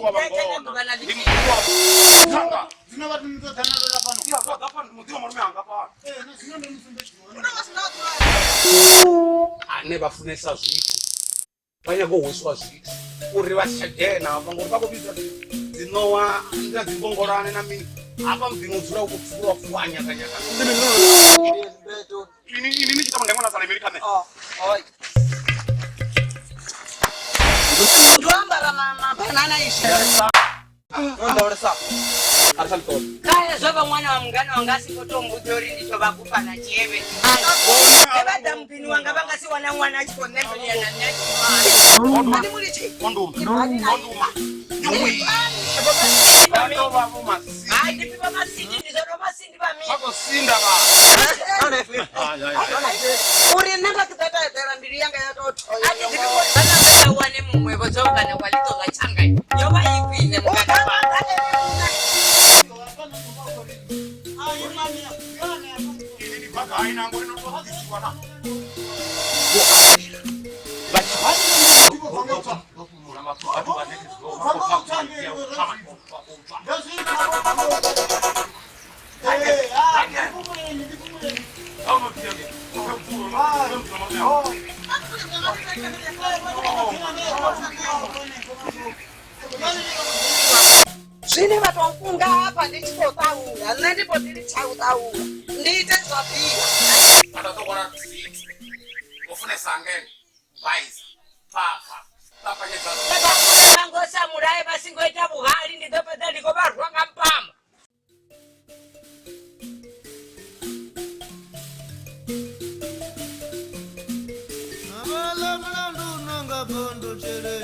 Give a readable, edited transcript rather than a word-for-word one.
wa bangona ndimkuwa tanga zina vatu ndo tanalo pano ya kwa pano mudziwa marume anga pa na zina ndo ane bafunesa zwithu vanya go hweswa zwithu uri vashagena vangori vakubidza dzinowa nda dzimbongorane na mini apa mvingo dzura ukupfura kuwanya kanyaka ini nichita mndengona sala America me oi Ndwambara banana ishi. Ndawara sa. Arsal to. Kaya zoba mwana wa mngano wangasi kotombudori ndicho bakupa na chebe. Ebada mpini wanga bangasi wana mwana chiko nembe ya na net. Onduma. Onduma. Yui. Bado babu masindi. Ai ndipipa masindi ndizo masindi ba mimi. Bako sinda ba. Uri nenda kitata ya mbili yanga ya toto. Ati ndipipa bana wane mumwe bozoka na walito gachanga. Yoba yipine mkata ba. Aina ngori no kuhakikishwa na. Zvine vatonga hapa ndichitotaura ndipo ndirichautaura ndiite zvabvira Atatokora tsitsi. Ufune sangeni. Vaisa. Papa nyeza. Tangosa murai basingoita buhari ndidopeta ndikobarwa ngampama. Abala mlandu nanga bondo chere